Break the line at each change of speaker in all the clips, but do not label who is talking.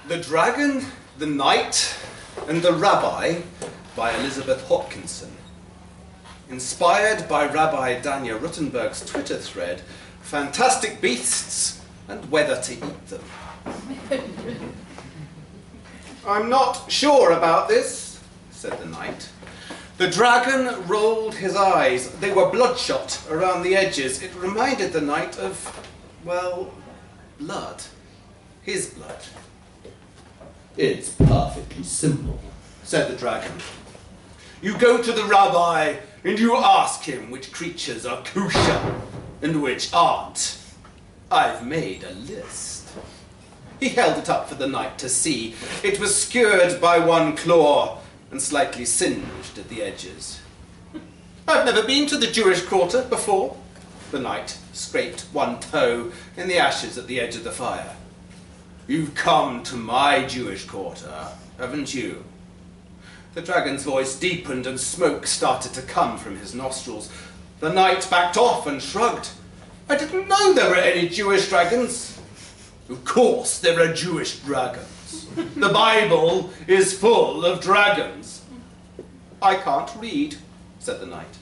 The Dragon, the Knight, and the Rabbi by Elizabeth Hopkinson. Inspired by Rabbi Danya Ruttenberg's Twitter thread, Fantastic Beasts and Whether to Eat Them. I'm not sure about this, said the Knight. The Dragon rolled his eyes. They were bloodshot around the edges. It reminded the Knight of, well, blood. His blood.
It's perfectly simple,
said the Dragon. You go to the Rabbi and you ask him which creatures are kosher and which aren't. I've made a list. He held it up for the Knight to see. It was skewered by one claw and slightly singed at the edges. I've never been to the Jewish quarter before. The Knight scraped one toe in the ashes at the edge of the fire. You've come to my Jewish quarter, haven't you? The Dragon's voice deepened and smoke started to come from his nostrils. The Knight backed off and shrugged. I didn't know there were any Jewish dragons. Of course there are Jewish dragons. The Bible is full of dragons. I can't read, said the Knight,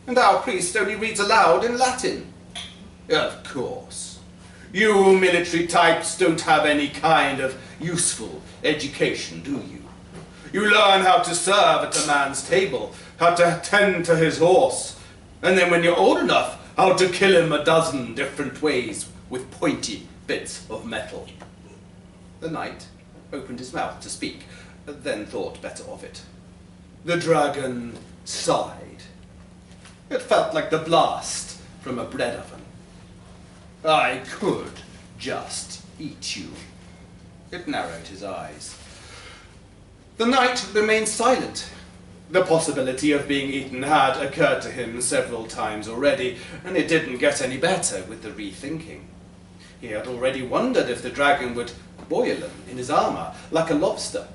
and our priest only reads aloud in Latin. Of course. You military types don't have any kind of useful education, do you? You learn how to serve at a man's table, how to tend to his horse, and then when you're old enough, how to kill him a dozen different ways with pointy bits of metal. The Knight opened his mouth to speak, then thought better of it. The Dragon sighed. It felt like the blast from a bread oven. I could just eat you. It narrowed his eyes. The Knight remained silent. The possibility of being eaten had occurred to him several times already, and it didn't get any better with the rethinking. He had already wondered if the Dragon would boil him in his armour, like a lobster,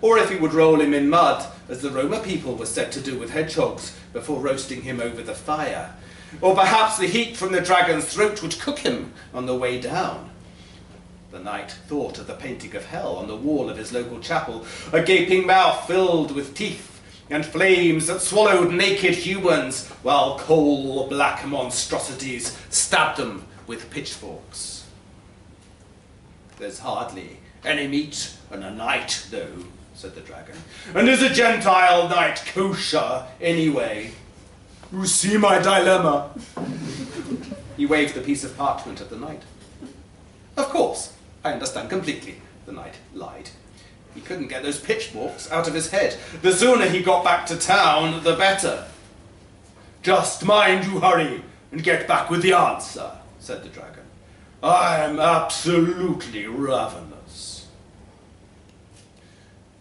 or if he would roll him in mud, as the Roma people were said to do with hedgehogs, before roasting him over the fire. Or perhaps the heat from the Dragon's throat would cook him on the way down. The Knight thought of the painting of hell on the wall of his local chapel, a gaping mouth filled with teeth, and flames that swallowed naked humans, while coal-black monstrosities stabbed them with pitchforks. There's hardly any meat in a knight, though, said the Dragon. And is a Gentile knight kosher anyway? You see my dilemma? He waved the piece of parchment at the Knight. Of course, I understand completely, the Knight lied. He couldn't get those pitchforks out of his head. The sooner he got back to town, the better. Just mind you hurry and get back with the answer, said the Dragon. I am absolutely ravenous.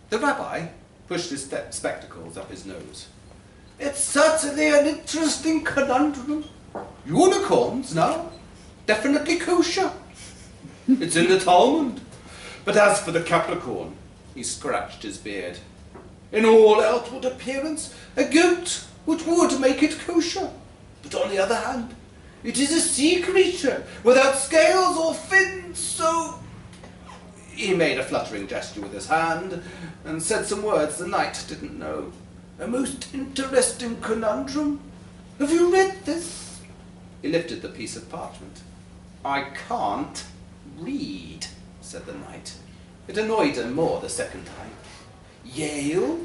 The Rabbi pushed his spectacles up his nose. It's certainly an interesting conundrum. Unicorns, now, definitely kosher. It's in the Talmud. But as for the Capricorn, he scratched his beard. In all outward appearance, a goat which would make it kosher. But on the other hand, it is a sea creature without scales or fins, so... He made a fluttering gesture with his hand and said some words the Knight didn't know. A most interesting conundrum. Have you read this? He lifted the piece of parchment. I can't read, said the Knight. It annoyed him more the second time. Yale,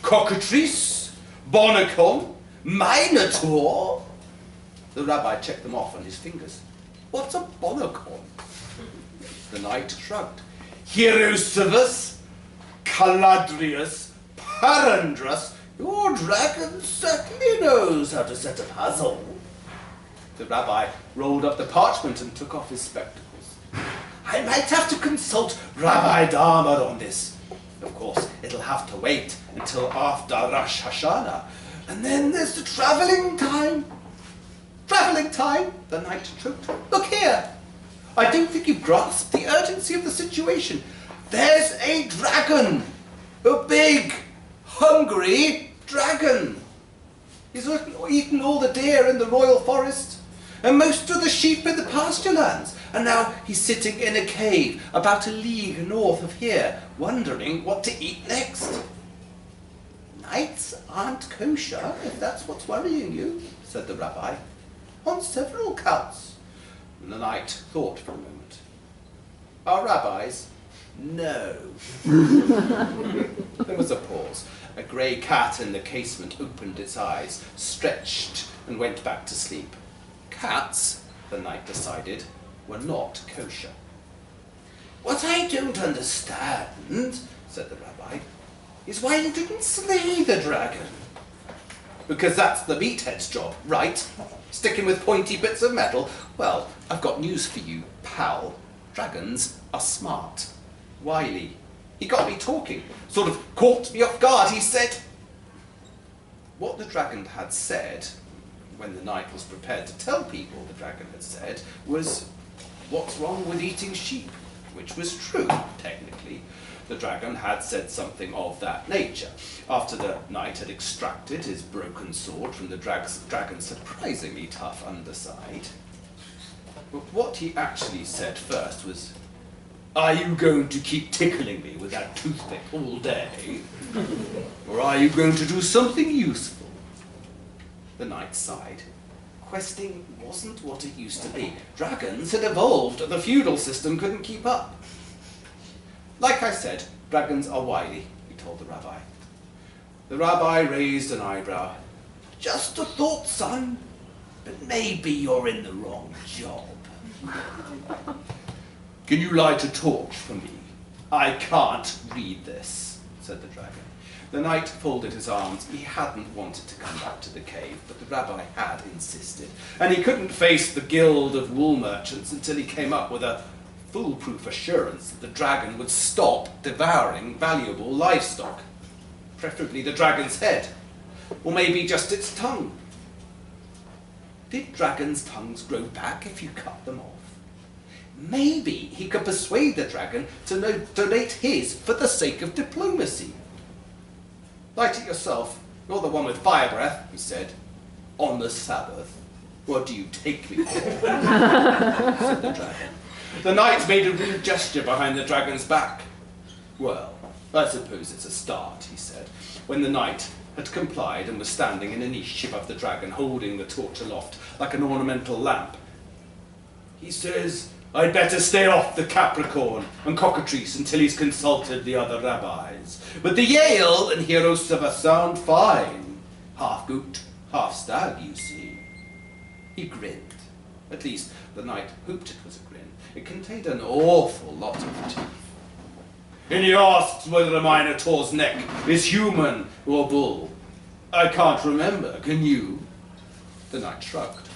cockatrice, bonacon, minotaur. The Rabbi checked them off on his fingers. What's a bonacon? The Knight shrugged. Hierosaurus, Caladrius, Parandrus. Your Dragon certainly knows how to set a puzzle. The Rabbi rolled up the parchment and took off his spectacles. I might have to consult Rabbi Dahmer on this. Of course, it'll have to wait until after Rosh Hashanah. And then there's the travelling time. Travelling time? The Knight choked. Look here. I don't think you grasp the urgency of the situation. There's a dragon. A big, hungry dragon. He's eaten all the deer in the royal forest. and most of the sheep in the pasture lands. And now he's sitting in a cave about a league north of here, wondering what to eat next. Nights aren't kosher, if that's what's worrying you, said the rabbi, on several counts. And the knight thought for a moment. Are rabbis? No. There was a pause. A grey cat in the casement opened its eyes, stretched, and went back to sleep. Cats, the knight decided, were not kosher. What I don't understand, said the rabbi, is why you didn't slay the dragon. Because that's the meathead's job, right? Sticking with pointy bits of metal? Well, I've got news for you, pal. Dragons are smart, wily. He got me talking, sort of caught me off guard. He said... What the dragon had said, when the knight was prepared to tell people the dragon had said, was, what's wrong with eating sheep? Which was true, technically. The dragon had said something of that nature. After the knight had extracted his broken sword from the dragon's surprisingly tough underside. But what he actually said first was, are you going to keep tickling me with that toothpick all day? Or are you going to do something useful? The knight sighed. Questing wasn't what it used to be. Dragons had evolved, the feudal system couldn't keep up. Like I said, dragons are wily, he told the rabbi. The rabbi raised an eyebrow. Just a thought, son, but maybe you're in the wrong job. Can you light a torch for me? I can't read this, said the dragon. The knight folded his arms. He hadn't wanted to come back to the cave, but the rabbi had insisted. And he couldn't face the guild of wool merchants until he came up with a foolproof assurance that the dragon would stop devouring valuable livestock. Preferably the dragon's head, or maybe just its tongue. Did dragons' tongues grow back if you cut them off? Maybe he could persuade the dragon to donate his for the sake of diplomacy. Light it yourself, you're the one with fire breath, he said. On the Sabbath. What do you take me for? said the dragon. The knight made a rude gesture behind the dragon's back. Well, I suppose it's a start, he said, when the knight had complied and was standing in a niche above the dragon, holding the torch aloft like an ornamental lamp. He says, I'd better stay off the Capricorn and cockatrice until he's consulted the other rabbis. But the Yale and Hirosava sound fine. Half goat, half stag, you see. He grinned. At least, the knight hoped it was a grin. It contained an awful lot of teeth. And he asks whether a Minotaur's neck is human or bull. I can't remember, can you? The knight shrugged.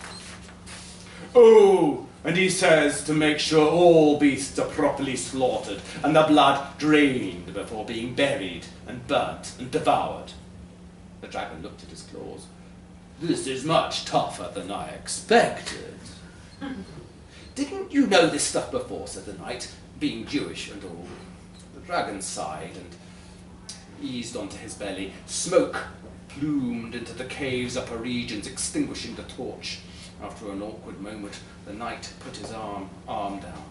Oh, and he says to make sure all beasts are properly slaughtered and the blood drained before being buried and burnt and devoured. The dragon looked at his claws. This is much tougher than I expected. Didn't you know this stuff before, said the knight, being Jewish and all. The dragon sighed and eased onto his belly. Smoke plumed into the cave's upper regions, extinguishing the torch. After an awkward moment, the knight put his arm down.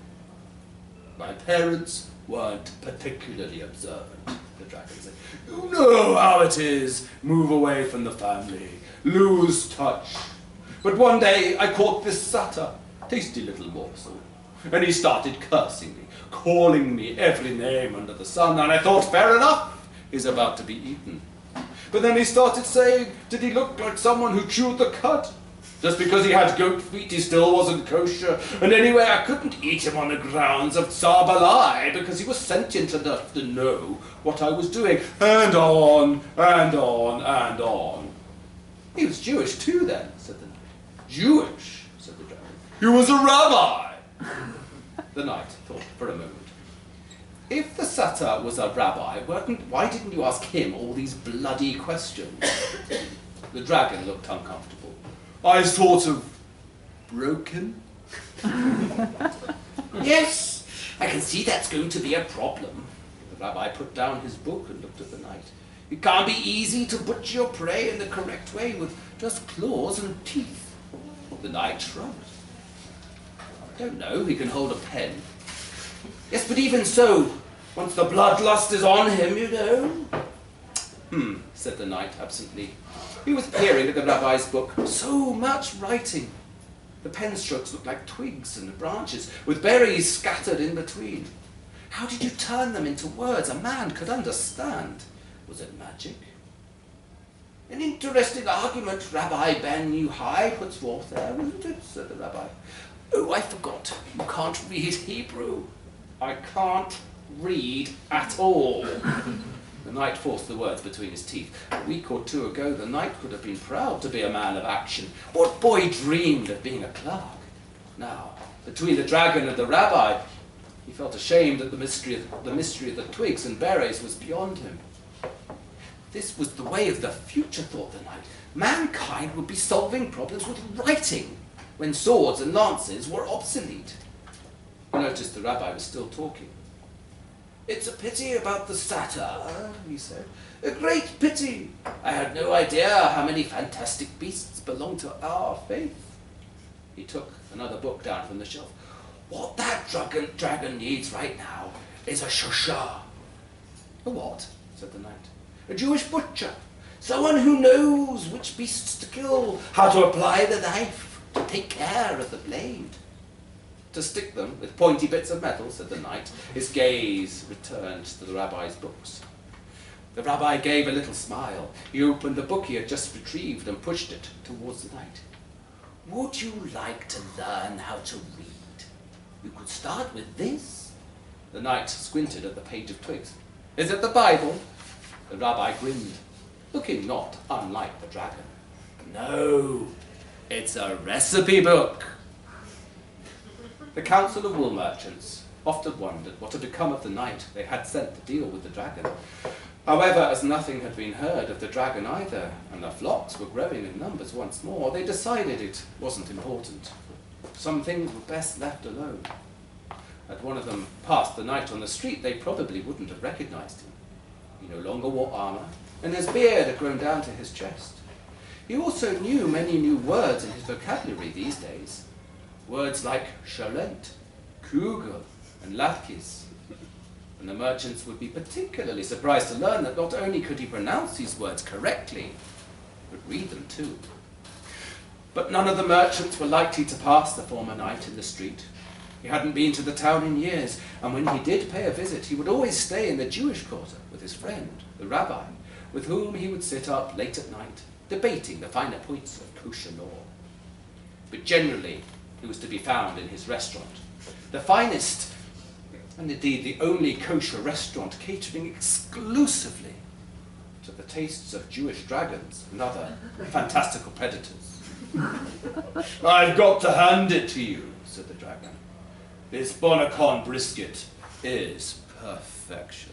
My parents weren't particularly observant, the dragon said. You know how it is. Move away from the family. Lose touch. But one day I caught this satyr, tasty little morsel, and he started cursing me, calling me every name under the sun, and I thought, fair enough, he's about to be eaten. But then he started saying, did he look like someone who chewed the cud? Just because he had goat feet, he still wasn't kosher. And anyway, I couldn't eat him on the grounds of Tsar Balai, because he was sentient enough to know what I was doing. And on, and on, and on. He was Jewish too then, said the knight. Jewish, said the dragon. He was a rabbi. The knight thought for a moment. If the satyr was a rabbi, why didn't you ask him all these bloody questions? The dragon looked uncomfortable. I sort of broken. Yes, I can see that's going to be a problem. The rabbi put down his book and looked at the knight. It can't be easy to butcher your prey in the correct way with just claws and teeth. The knight shrugged. I don't know, he can hold a pen. Yes, but even so, once the bloodlust is on him, you know. Said the knight absently. He was peering at the rabbi's book. So much writing. The pen strokes looked like twigs and branches, with berries scattered in between. How did you turn them into words a man could understand? Was it magic? An interesting argument Rabbi Ben Yuhai puts forth there, isn't it? Said the rabbi. Oh, I forgot. You can't read Hebrew. I can't read at all. The knight forced the words between his teeth. A week or two ago, the knight could have been proud to be a man of action. What boy dreamed of being a clerk? Now, between the dragon and the rabbi, he felt ashamed that the mystery of the twigs and berries was beyond him. This was the way of the future, thought the knight. Mankind would be solving problems with writing when swords and lances were obsolete. He noticed the rabbi was still talking. It's a pity about the satyr, he said. A great pity. I had no idea how many fantastic beasts belong to our faith. He took another book down from the shelf. What that dragon needs right now is a shosha. A what? Said the knight. A Jewish butcher. Someone who knows which beasts to kill, how to apply the knife, to take care of the blade. To stick them with pointy bits of metal, said the knight. His gaze returned to the rabbi's books. The rabbi gave a little smile. He opened the book he had just retrieved and pushed it towards the knight. Would you like to learn how to read? You could start with this. The knight squinted at the page of twigs. Is it the Bible? The rabbi grinned, looking not unlike the dragon. No, it's a recipe book. The council of wool merchants often wondered what had become of the knight they had sent to deal with the dragon. However, as nothing had been heard of the dragon either, and the flocks were growing in numbers once more, they decided it wasn't important. Some things were best left alone. Had one of them passed the night on the street, they probably wouldn't have recognized him. He no longer wore armor, and his beard had grown down to his chest. He also knew many new words in his vocabulary these days. Words like cholent, kugel, and latkis. And the merchants would be particularly surprised to learn that not only could he pronounce these words correctly, but read them too. But none of the merchants were likely to pass the former night in the street. He hadn't been to the town in years, and when he did pay a visit, he would always stay in the Jewish quarter with his friend, the rabbi, with whom he would sit up late at night, debating the finer points of kosher law. But generally, he was to be found in his restaurant, the finest, and indeed the only kosher restaurant catering exclusively to the tastes of Jewish dragons and other fantastical predators. I've got to hand it to you, said the dragon. This Bonacon brisket is perfection.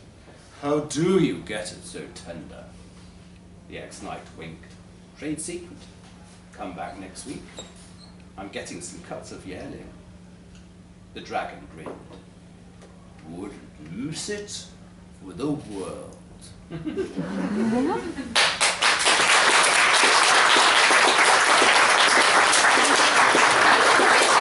How do you get it so tender? The ex-knight winked. Trade secret. Come back next week. I'm getting some cuts of yearling. The dragon grinned. Wouldn't lose it for the world.